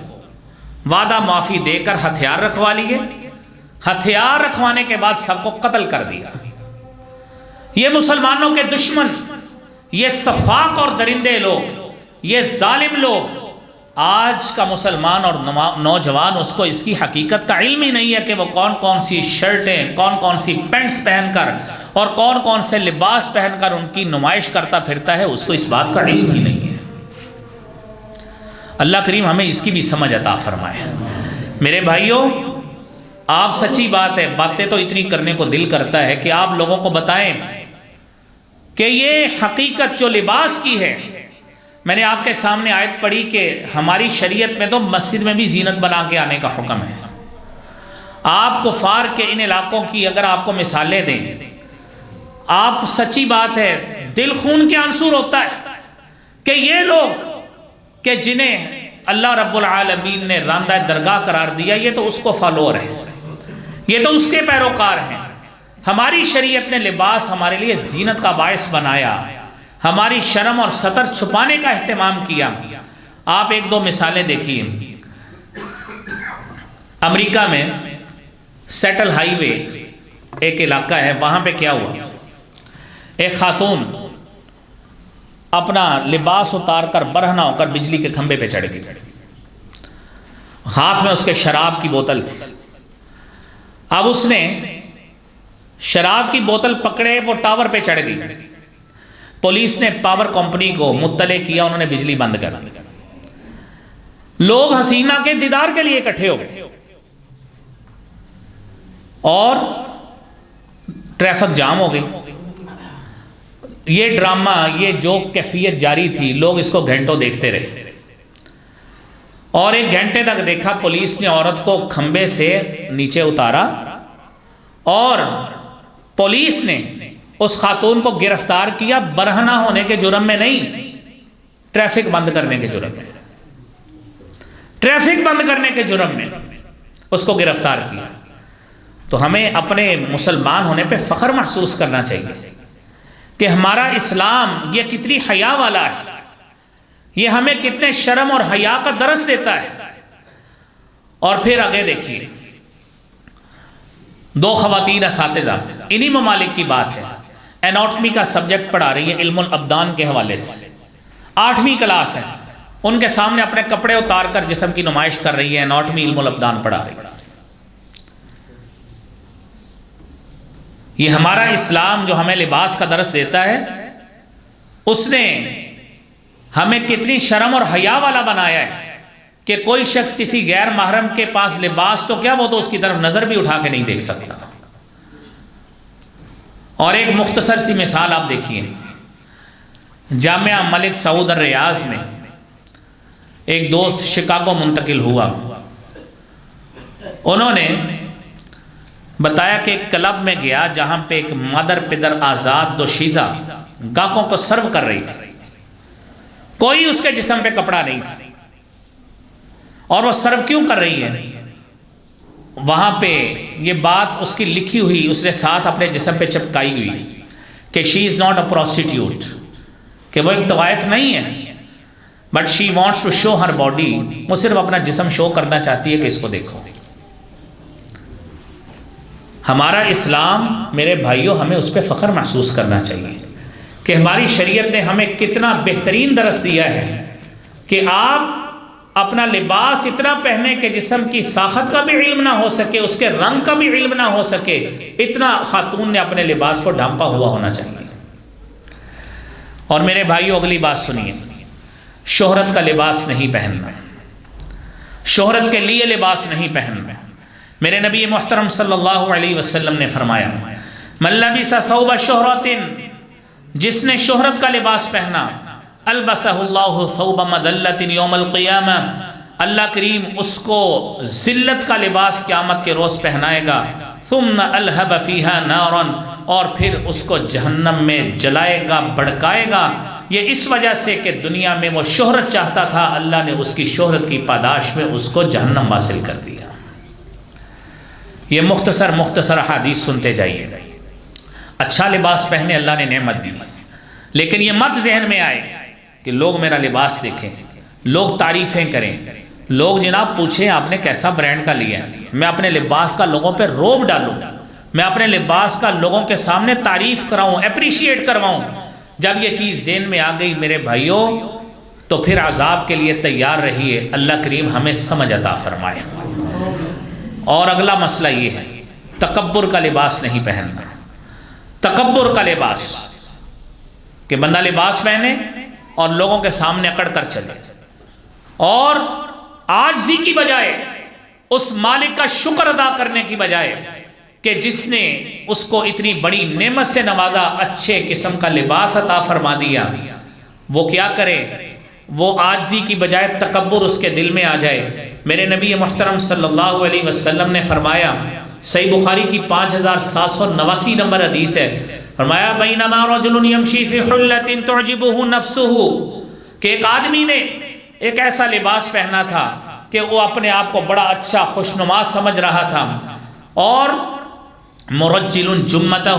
وعدہ معافی دے کر ہتھیار رکھوا لیے، ہتھیار رکھوانے کے بعد سب کو قتل کر دیا۔ یہ مسلمانوں کے دشمن، یہ سفاک اور درندے لوگ، یہ ظالم لوگ، آج کا مسلمان اور نوجوان اس کو اس کی حقیقت کا علم ہی نہیں ہے کہ وہ کون کون سی شرٹیں، کون کون سی پینٹس پہن کر اور کون کون سے لباس پہن کر ان کی نمائش کرتا پھرتا ہے، اس کو اس بات کا علم ہی نہیں ہے۔ اللہ کریم ہمیں اس کی بھی سمجھ عطا فرمائے۔ میرے بھائیوں، آپ سچی بات ہے، باتیں تو اتنی کرنے کو دل کرتا ہے کہ آپ لوگوں کو بتائیں کہ یہ حقیقت جو لباس کی ہے، میں نے آپ کے سامنے آیت پڑھی کہ ہماری شریعت میں تو مسجد میں بھی زینت بنا کے آنے کا حکم ہے۔ آپ کفار کے ان علاقوں کی اگر آپ کو مثالیں دیں، آپ سچی بات ہے دل خون کے آنسو ہوتا ہے کہ یہ لوگ کہ جنہیں اللہ رب العالمین نے راندہ درگاہ قرار دیا، یہ تو اس کو فالوور ہیں، یہ تو اس کے پیروکار ہیں۔ ہماری شریعت نے لباس ہمارے لیے زینت کا باعث بنایا، ہماری شرم اور ستر چھپانے کا اہتمام کیا۔ آپ ایک دو مثالیں دیکھیے۔ امریکہ میں سیٹل ہائی وے ایک علاقہ ہے، وہاں پہ کیا ہوا، ایک خاتون اپنا لباس اتار کر برہنہ ہو کر بجلی کے کھمبے پہ چڑھ گئی، ہاتھ میں اس کے شراب کی بوتل تھی۔ اب اس نے شراب کی بوتل پکڑے، وہ ٹاور پہ چڑھ گئی، پولیس نے پاور کمپنی کو مطلع کیا، انہوں نے بجلی بند کر دی۔ لوگ حسینہ کے دیدار کے لیے اکٹھے ہو گئے اور ٹریفک جام ہو گئی۔ یہ ڈرامہ، یہ جو کیفیت جاری تھی، لوگ اس کو گھنٹوں دیکھتے رہے اور ایک گھنٹے تک دیکھا۔ پولیس نے عورت کو کھمبے سے نیچے اتارا اور پولیس نے اس خاتون کو گرفتار کیا، برہنہ ہونے کے جرم میں نہیں، ٹریفک بند کرنے کے جرم میں، ٹریفک بند کرنے کے جرم میں اس کو گرفتار کیا۔ تو ہمیں اپنے مسلمان ہونے پہ فخر محسوس کرنا چاہیے کہ ہمارا اسلام یہ کتنی حیا والا ہے، یہ ہمیں کتنے شرم اور حیا کا درس دیتا ہے۔ اور پھر آگے دیکھیے، دو خواتین اساتذہ، انہی ممالک کی بات ہے، ایناٹمی کا سبجیکٹ پڑھا رہی ہیں علم الابدان کے حوالے سے، 8ویں کلاس ہے، ان کے سامنے اپنے کپڑے اتار کر جسم کی نمائش کر رہی ہے، ایناٹمی علم الابدان پڑھا رہی ہے۔ یہ ہمارا اسلام جو ہمیں لباس کا درس دیتا ہے، اس نے ہمیں کتنی شرم اور حیا والا بنایا ہے کہ کوئی شخص کسی غیر محرم کے پاس لباس تو کیا، وہ تو اس کی طرف نظر بھی اٹھا کے نہیں دیکھ سکتا۔ اور ایک مختصر سی مثال آپ دیکھیے، جامعہ ملک سعود الریاض میں ایک دوست شکاگو منتقل ہوا، انہوں نے بتایا کہ ایک کلب میں گیا جہاں پہ ایک مادر پدر آزاد دوشیزہ گاہکوں کو سرو کر رہی تھی، کوئی اس کے جسم پہ کپڑا نہیں تھا، اور وہ سرو کیوں کر رہی ہے، وہاں پہ یہ بات اس کی لکھی ہوئی، اس نے ساتھ اپنے جسم پہ چپکائی ہوئی کہ شی از ناٹ اے پروسٹیٹیوٹ، کہ وہ ایک طوائف نہیں ہے، but she wants to show her body, وہ صرف اپنا جسم شو کرنا چاہتی ہے کہ اس کو دیکھو۔ ہمارا اسلام میرے بھائیوں، ہمیں اس پہ فخر محسوس کرنا چاہیے کہ ہماری شریعت نے ہمیں کتنا بہترین درس دیا ہے کہ آپ اپنا لباس اتنا پہنے کہ جسم کی ساخت کا بھی علم نہ ہو سکے، اس کے رنگ کا بھی علم نہ ہو سکے، اتنا خاتون نے اپنے لباس کو ڈھانپا ہوا ہونا چاہیے۔ اور میرے بھائیوں اگلی بات سنیے، شہرت کا لباس نہیں پہننا، شہرت کے لیے لباس نہیں پہننا۔ میرے نبی محترم صلی اللہ علیہ وسلم نے فرمایا، من لبس ثوب شہرت، جس نے شہرت کا لباس پہنا، البسہ اللہ ثوب مذلت یوم القیامہ، اللہ کریم اس کو ذلت کا لباس قیامت کے روز پہنائے گا، ثم الہب فیہا نارا، اور پھر اس کو جہنم میں جلائے گا، بھڑکائے گا۔ یہ اس وجہ سے کہ دنیا میں وہ شہرت چاہتا تھا، اللہ نے اس کی شہرت کی پاداش میں اس کو جہنم حاصل کر دیا۔ یہ مختصر حدیث سنتے جائیے۔ اچھا لباس پہنے اللہ نے نعمت دی، لیکن یہ مت ذہن میں آئے کہ لوگ میرا لباس دیکھیں، لوگ تعریفیں کریں، لوگ جناب پوچھیں آپ نے کیسا برانڈ کا لیا ہے، میں اپنے لباس کا لوگوں پہ روب ڈالوں، میں اپنے لباس کا لوگوں کے سامنے تعریف کراؤں، اپریشیٹ کرواؤں۔ جب یہ چیز ذہن میں آ گئی میرے بھائیوں، تو پھر عذاب کے لیے تیار رہیے، اللہ کریم ہمیں سمجھ عطا فرمائے۔ اور اگلا مسئلہ یہ ہے، تکبر کا لباس نہیں پہننا، تکبر کا لباس، کہ بندہ لباس پہنے اور لوگوں کے سامنے اکڑ کر چلے، اور عاجزی کی بجائے اس مالک کا شکر ادا کرنے کی بجائے کہ جس نے اس کو اتنی بڑی نعمت سے نوازا، اچھے قسم کا لباس عطا فرما دیا، وہ کیا کرے؟ وہ عاجزی کی بجائے تکبر اس کے دل میں آ جائے۔ میرے نبی محترم صلی اللہ علیہ وسلم نے فرمایا، صحیح بخاری کی 5789 نمبر حدیث ہے، فرمایا بینما رجل یمشی فی حلۃ تعجبہ نفسہ، کہ ایک آدمی نے ایک ایسا لباس پہنا تھا کہ وہ اپنے آپ کو بڑا اچھا خوشنما سمجھ رہا تھا، اور مرجل جمتہ،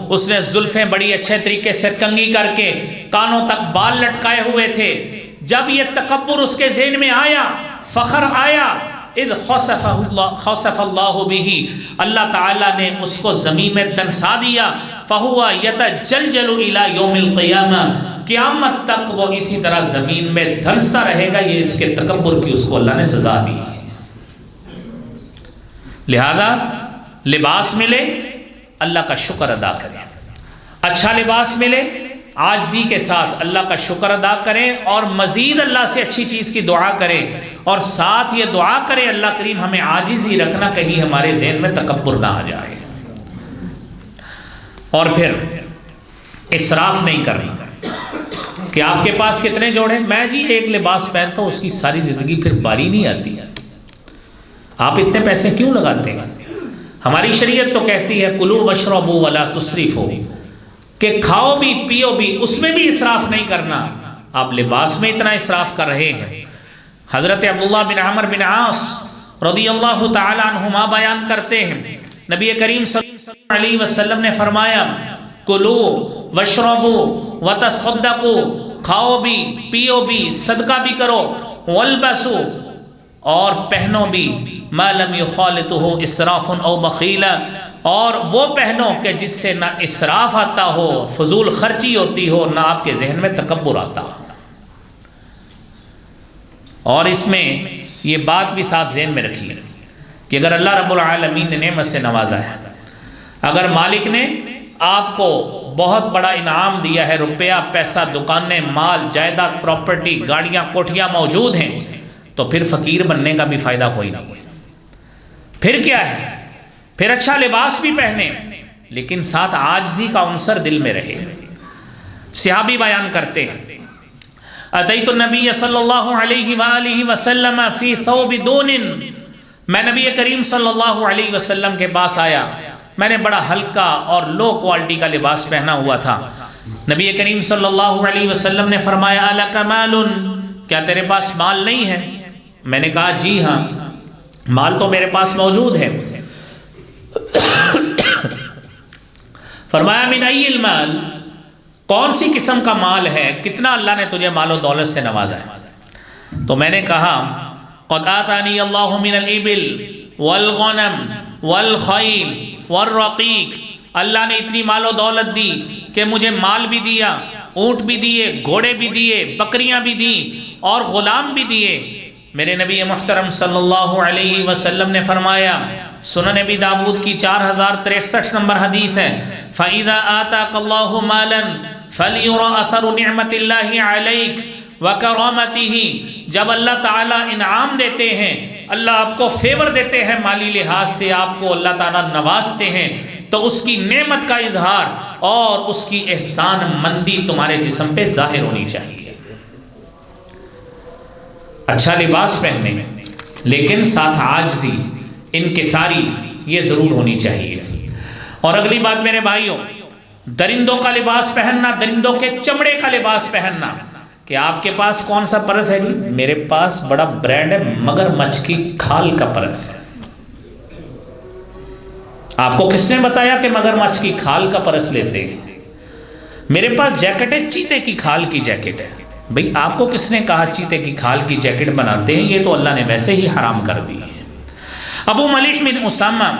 اس نے زلفیں بڑی اچھے طریقے سے کنگھی کر کے کانوں تک بال لٹکائے ہوئے تھے۔ جب یہ تکبر اس کے ذہن میں آیا، فخر آیا، اذ خسف اللہ بہ، اللہ تعالیٰ نے اس کو زمین میں دنسا دیا، فہو یتجلجل الی یوم القیامہ، قیامت تک وہ اسی طرح زمین میں دھنستا رہے گا۔ یہ اس کے تکبر کی اس کو اللہ نے سزا دی ہے۔ لہذا لباس ملے اللہ کا شکر ادا کریں، اچھا لباس ملے عاجزی کے ساتھ اللہ کا شکر ادا کریں، اور مزید اللہ سے اچھی چیز کی دعا کریں، اور ساتھ یہ دعا کریں اللہ کریم ہمیں عاجزی رکھنا، کہیں ہمارے ذہن میں تکبر نہ آ جائے۔ اور پھر اسراف نہیں کرنا کہ آپ کے پاس کتنے جوڑے، میں جی ایک لباس پہنتا ہوں، اس کی ساری زندگی پھر باری نہیں آتی، آپ اتنے پیسے کیوں لگاتے ہیں؟ ہماری شریعت تو کہتی ہے کلوا واشربوا ولا تسرفوا، کہ کھاؤ بھی پیو بھی، اس میں بھی اسراف نہیں کرنا۔ آپ لباس میں اتنا اسراف کر رہے ہیں۔ حضرت عبداللہ بن عمر بن عاص رضی اللہ تعالی عنہما بیان کرتے ہیں، نبی کریم صلی اللہ علیہ وسلم نے فرمایا کلو واشربوا وتصدقوا، کھاؤ بھی پیو بھی صدقہ بھی کرو، والبسوا، اور پہنو بھی، ما لم یخالطہ اسراف او بخیلہ، اور وہ پہنو کہ جس سے نہ اسراف آتا ہو، فضول خرچی ہوتی ہو، نہ آپ کے ذہن میں تکبر آتا ہو۔ اور اس میں یہ بات بھی ساتھ ذہن میں رکھیے کہ اگر اللہ رب العالمین نے نعمت سے نوازا ہے، اگر مالک نے آپ کو بہت بڑا انعام دیا ہے، روپیہ پیسہ، دکانیں، مال جائیداد، پراپرٹی، گاڑیاں کوٹھیاں موجود ہیں، تو پھر فقیر بننے کا بھی فائدہ کوئی نہیں ہے۔ پھر کیا ہے؟ پھر اچھا لباس بھی پہنے، لیکن ساتھ عاجزی کا عنصر دل میں رہے۔ صحابی بیان کرتے ہیں، اتیت النبی صلی اللہ علیہ وآلہ وسلم فی ثوب دون، میں نبی کریم صلی اللہ علیہ وسلم کے پاس آیا، میں نے بڑا ہلکا اور لو کوالٹی کا لباس پہنا ہوا تھا۔ نبی کریم صلی اللہ علیہ وسلم نے فرمایا الک مال، کیا تیرے پاس مال نہیں ہے؟ میں نے کہا جی ہاں، مال تو میرے پاس موجود ہے۔ فرمایا من ای المال، کون سی قسم کا مال ہے، کتنا اللہ نے تجھے مال و دولت سے نوازا ہے؟ تو میں نے کہا قد آتانی اللہ من الابل والغنم والخیل والرقیق، اللہ نے اتنی مال و دولت دی کہ مجھے مال بھی دیا، اونٹ بھی دیے، گھوڑے بھی دیے، بکریاں بھی دی، اور غلام بھی دیے۔ میرے نبی محترم صلی اللہ علیہ وسلم نے فرمایا، سنن نبی داود کی 4063 نمبر حدیث ہے، فَإِذَا آتَاكَ اللَّهُ مَالًا فَلْيُرَ أَثَرُ نِعْمَةِ اللَّهِ عَلَيْكَ وَكَرَامَتِهِ، جب اللہ تعالیٰ انعام دیتے ہیں، اللہ آپ کو فیور دیتے ہیں، مالی لحاظ سے آپ کو اللہ تعالیٰ نوازتے ہیں، تو اس کی نعمت کا اظہار اور اس کی احسان مندی تمہارے جسم پہ ظاہر ہونی چاہیے۔ اچھا لباس پہنے، لیکن ساتھ عاجزی، انکساری یہ ضرور ہونی چاہیے۔ اور اگلی بات میرے بھائیوں، درندوں کا لباس پہننا، درندوں کے چمڑے کا لباس پہننا، کہ آپ کے پاس کون سا پرس ہے جی؟ میرے پاس بڑا برانڈ ہے، مگر مچھ کی کھال کا پرس ہے۔ آپ کو کس نے بتایا کہ مگر مچھ کی کھال کا پرس لیتے ہیں؟ میرے پاس جیکٹ ہے، چیتے کی کھال کی جیکٹ ہے۔ بھئی آپ کو کس نے کہا چیتے کی کھال کی جیکٹ بناتے ہیں؟ یہ تو اللہ نے ویسے ہی حرام کر دی ہے۔ ابو ملیح بن اسامہ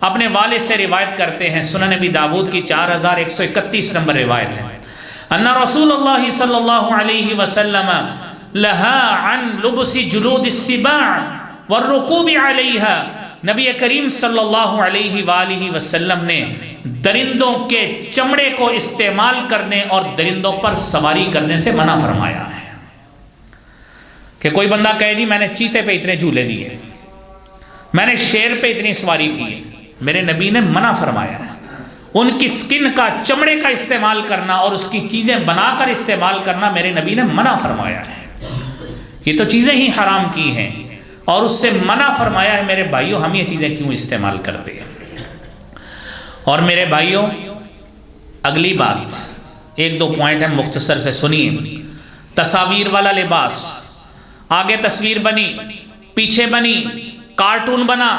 اپنے والد سے روایت کرتے ہیں، سنن نبی داود کی 4131 نمبر روایت ہے، ان رسول اللہ صلی اللہ علیہ وسلم لہا عن لبس جلود السباع والرکوب علیہا، نبی کریم صلی اللہ علیہ وآلہ وسلم نے درندوں کے چمڑے کو استعمال کرنے اور درندوں پر سواری کرنے سے منع فرمایا ہے۔ کہ کوئی بندہ کہے جی میں نے چیتے پہ اتنے جھولے لیے، میں نے شیر پہ اتنی سواری کی، میرے نبی نے منع فرمایا ہے۔ ان کی سکن کا، چمڑے کا استعمال کرنا اور اس کی چیزیں بنا کر استعمال کرنا میرے نبی نے منع فرمایا ہے۔ یہ تو چیزیں ہی حرام کی ہیں اور اس سے منع فرمایا ہے۔ میرے بھائیوں، ہم یہ چیزیں کیوں استعمال کرتے ہیں؟ اور میرے بھائیوں، اگلی بات، ایک دو پوائنٹ ہیں، مختصر سے سنیے۔ تصاویر والا لباس، آگے تصویر بنی، پیچھے بنی، کارٹون بنا،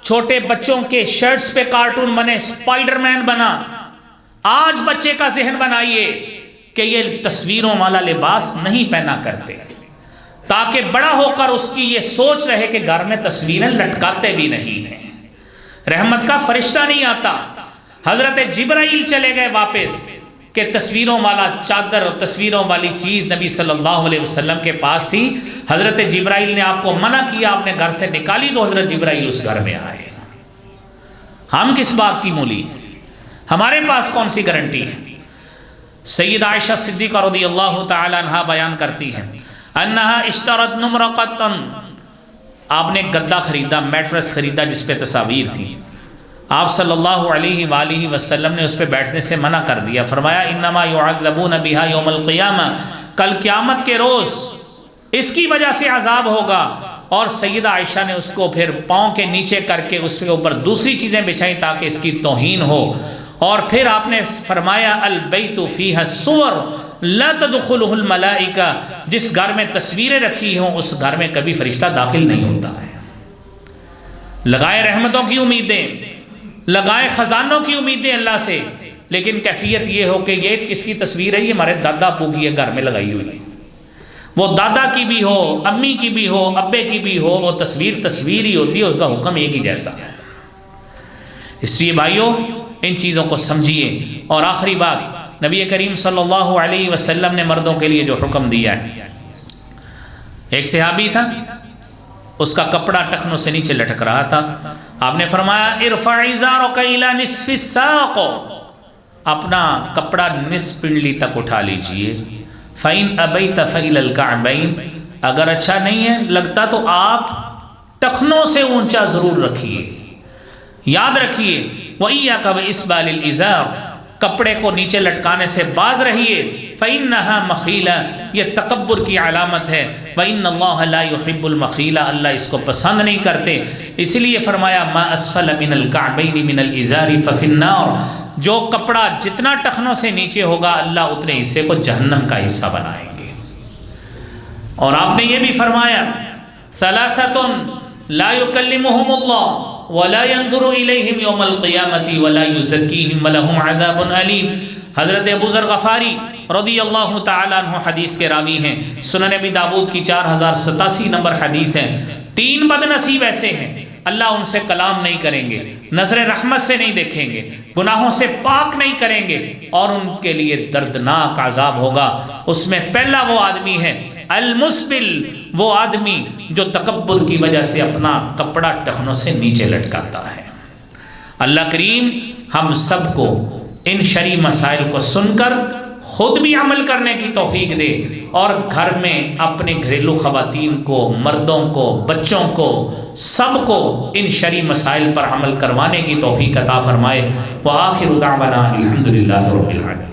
چھوٹے بچوں کے شرٹس پہ کارٹون بنے، اسپائڈر مین بنا۔ آج بچے کا ذہن بنائیے کہ یہ تصویروں والا لباس نہیں پہنا کرتے، تاکہ بڑا ہو کر اس کی یہ سوچ رہے کہ گھر میں تصویریں لٹکاتے بھی نہیں ہیں۔ رحمت کا فرشتہ نہیں آتا۔ حضرت جبرائیل چلے گئے واپس کہ تصویروں والا چادر اور تصویروں والی چیز نبی صلی اللہ علیہ وسلم کے پاس تھی۔ حضرت جبرائیل نے آپ کو منع کیا، آپ نے گھر سے نکالی تو حضرت جبرائیل اس گھر میں آئے۔ ہم کس بات کی مولی؟ ہمارے پاس کون سی گارنٹی ہے؟ سیدہ عائشہ صدیقہ رضی اللہ تعالی عنہا بیان کرتی ہیں، انہا اشترت نمرقتن، آپ نے گدا خریدا، میٹرس خریدا جس پہ تصاویر تھی۔ آپ صلی اللہ علیہ وآلہ وسلم نے اس پہ بیٹھنے سے منع کر دیا، فرمایا انما یعذبون بہا یوم القیامہ، کل قیامت کے روز اس کی وجہ سے عذاب ہوگا۔ اور سیدہ عائشہ نے اس کو پھر پاؤں کے نیچے کر کے اس کے اوپر دوسری چیزیں بچھائیں تاکہ اس کی توہین ہو۔ اور پھر آپ نے فرمایا البیت فیہ الصور لا تدخلہ الملائکہ، جس گھر میں تصویریں رکھی ہوں اس گھر میں کبھی فرشتہ داخل نہیں ہوتا ہے۔ لگائے رحمتوں کی امیدیں، لگائے خزانوں کی امیدیں اللہ سے، لیکن کیفیت یہ ہو کہ یہ کس کی تصویر ہے؟ یہ ہمارے دادا ابو کی ہے، گھر میں لگائی ہوئی ہے۔ وہ دادا کی بھی ہو، امی کی بھی ہو، ابے کی بھی ہو، وہ تصویر تصویر ہی ہوتی ہے، اس کا حکم ایک ہی جیسا ہے۔ اس لیے بھائیوں، ان چیزوں کو سمجھیے۔ اور آخری بات، نبی کریم صلی اللہ علیہ وسلم نے مردوں کے لیے جو حکم دیا ہے، ایک صحابی تھا، اس کا کپڑا ٹخنوں سے نیچے لٹک رہا تھا، آپ نے فرمایا ارفع ازارک الی نصف الساق، اپنا کپڑا نصف پنڈلی تک اٹھا لیجئے، فَإِنْ أَبَيْتَ فَإِلَى الْكَعْبَيْنِ، اگر اچھا نہیں ہے لگتا تو آپ ٹخنوں سے اونچا ضرور رکھیے۔ یاد رکھیے وَإِيَّاكَ وَإِسْبَالِ الْإِزَارِ، کپڑے کو نیچے لٹکانے سے باز رہیے، فَإِنَّهَا مَخِيلَةٌ، یہ تکبر کی علامت ہے، وَإِنَّ اللَّهَ لَا يُحِبُّ الْمَخِيلَةَ، اللہ اس کو پسند نہیں کرتے۔ اس لیے فرمایا مَا أَسْفَلَ مِنَ الْكَعْبَيْنِ مِنَ الْإِزَارِ فَفِي النَّارِ، جو کپڑا جتنا ٹخنوں سے نیچے ہوگا اللہ اتنے حصے کو جہنم کا حصہ بنائیں گے۔ اور آپ نے یہ بھی فرمایا ثَلَاثَةٌ لَا يُكَلِّمُهُمُ اللَّهُ وَلَا يَنْظُرُ إِلَيْهِمْ يَوْمَ الْقِيَامَةِ وَلَا يُزَكِّيهِمْ وَلَهُمْ عَذَابٌ أَلِيمٌ۔ حضرت ابو ذر غفاری رضی اللہ تعالیٰ عنہ حدیث کے راوی ہیں، سنن ابی داود کی 4087 نمبر حدیث ہے۔ 3 بد نصیب ایسے ہیں، اللہ ان سے کلام نہیں کریں گے، نظر رحمت سے نہیں دیکھیں گے، گناہوں سے پاک نہیں کریں گے، اور ان کے لیے دردناک عذاب ہوگا۔ اس میں پہلا وہ آدمی ہے المسبل، وہ آدمی جو تکبر کی وجہ سے اپنا کپڑا ٹخنوں سے نیچے لٹکاتا ہے۔ اللہ کریم ہم سب کو ان شرعی مسائل کو سن کر خود بھی عمل کرنے کی توفیق دے، اور گھر میں اپنے گھریلو خواتین کو، مردوں کو، بچوں کو، سب کو ان شرعی مسائل پر عمل کروانے کی توفیق عطا فرمائے۔ وآخر دعوانا الحمدللہ رب العالمین۔